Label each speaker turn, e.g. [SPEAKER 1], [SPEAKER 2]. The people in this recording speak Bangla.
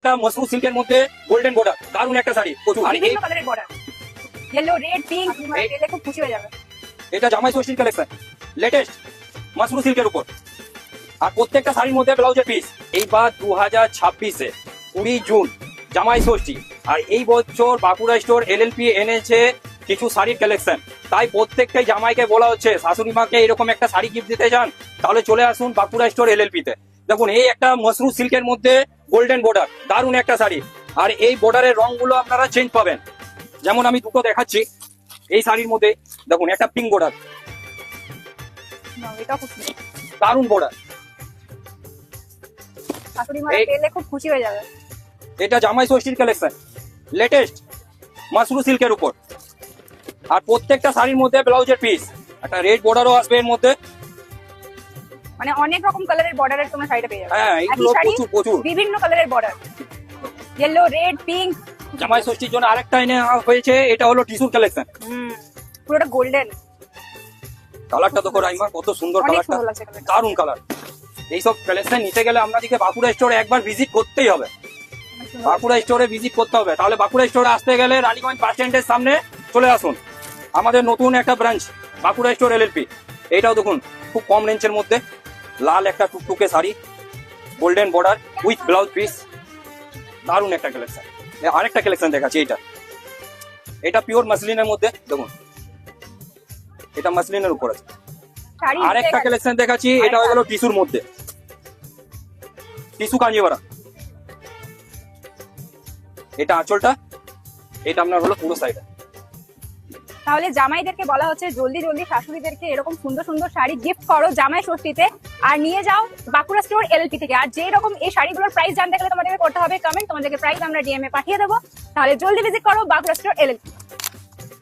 [SPEAKER 1] একটা মসরু সিল্কের মধ্যে গোল্ডেন বর্ডার, দারুণ একটা শাড়ি প্রচুর। আর এই
[SPEAKER 2] বিভিন্ন কালারের বর্ডার, ইয়েলো, রেড, পিঙ্ক, দেখলে খুব খুশি হয়ে যাবে।
[SPEAKER 1] এটা জামাই ষষ্ঠীর কালেকশন, লেটেস্ট মসরু সিল্কের উপর। আর প্রত্যেকটা শাড়ির মধ্যে ব্লাউজের পিস। এইবার 2026-এ 20 জুন জামাই ষষ্ঠী, আর এই বছর বাঁকুড়া স্টোর এলএলপি এনেছে কিছু শাড়ির কালেকশন। তাই প্রত্যেকটাই জামাইকে বলা হচ্ছে, শাশুড়ি মাকে এরকম একটা শাড়ি গিফট দিতে চান তাহলে চলে আসুন বাঁকুড়া স্টোর এলএলপি তে। দেখুন এই একটা মসরু সিল্কের মধ্যে গোল্ডেন বর্ডার, দারুণ একটা শাড়ি। আর এই বর্ডারের রংগুলো আপনারা চেঞ্জ পাবেন। যেমন আমি দুটো দেখাচ্ছি এই শাড়ির মধ্যে। দেখুন একটা পিঙ্ক বর্ডার,
[SPEAKER 2] এটা খুব সুন্দর।
[SPEAKER 1] দারুণ বর্ডার।
[SPEAKER 2] শাশুড়ি মারা পেলে খুব খুশি হয়ে যাবে।
[SPEAKER 1] এটা জামাই ষষ্ঠীর কালেকশন, লেটেস্ট মসরু সিল্কের উপর। আর প্রত্যেকটা শাড়ির মধ্যে ব্লাউজের পিস, একটা রেড বর্ডারও আসবে এর মধ্যে।
[SPEAKER 2] মানে অনেক রকম কালারের বর্ডারের তোমরা শাড়িটা পেয়ে যাবে।
[SPEAKER 1] হ্যাঁ, এইগুলো
[SPEAKER 2] একই শাড়ি,
[SPEAKER 1] প্রচুর প্রচুর।
[SPEAKER 2] বিভিন্ন কালারের বর্ডার, ইয়েলো, রেড, পিঙ্ক।
[SPEAKER 1] জামাই ষষ্ঠীর জন্য আরেকটা এনে হয়েছে, এটা হলো টিস্যুর কালেকশন।
[SPEAKER 2] পুরোটা গোল্ডেন।
[SPEAKER 1] কালারটা দেখো রাইমা, কত সুন্দর
[SPEAKER 2] অনেক
[SPEAKER 1] কালারটা,
[SPEAKER 2] সুন্দর লাগছে কালারটা।
[SPEAKER 1] দারুণ কালার। এইসব কালেকশন নিতে গেলে আপনাদেরকে বাঁকুড়া স্টোরে একবার ভিজিট করতেই হবে। বাঁকুড়া স্টোরে ভিজিট করতে হবে। তাহলে বাঁকুড়া স্টোরে আসতে গেলে রানীগঞ্জ বাস স্ট্যান্ডের সামনে চলে আসুন। আমাদের নতুন একটা ব্রাঞ্চ বাঁকুড়া স্টোর এলএলপি। এইটাও দেখুন খুব কম রেঞ্জের মধ্যে, লাল একটা টুকটুকে sari, golden border with blouse piece, দারুণ একটা কালেকশন। আরেকটা কালেকশন দেখাচ্ছি, এটা পিওর মাসলিনের মধ্যে। দেখুন এটা মাসলিনের উপর আছে।
[SPEAKER 2] শাড়ি
[SPEAKER 1] আরেকটা কালেকশন দেখাচ্ছি, এটা হয়ে গেল টিস্যুর মধ্যে, টিস্যু কাঞ্জিওয়ারা। এটা আঁচলটা, এটা আপনার হলো পুরো সাইড।
[SPEAKER 2] তাহলে জামাইদেরকে বলা হচ্ছে জলদি জলদি শাশুড়িদেরকে এরকম সুন্দর সুন্দর শাড়ি গিফট করো জামাই ষষ্ঠীতে, আর নিয়ে যাও বাঁকুড়া স্টোর এলএলপি থেকে। আর যে রকম এই শাড়িগুলোর প্রাইস জানতে গেলে তোমাদেরকে করতে হবে কমেন্ট, তোমাদেরকে প্রাইস আমরা ডিএম এ পাঠিয়ে দেবো। তাহলে জলদি ভিজিট করো বাঁকুড়া স্টোর এলএলপি।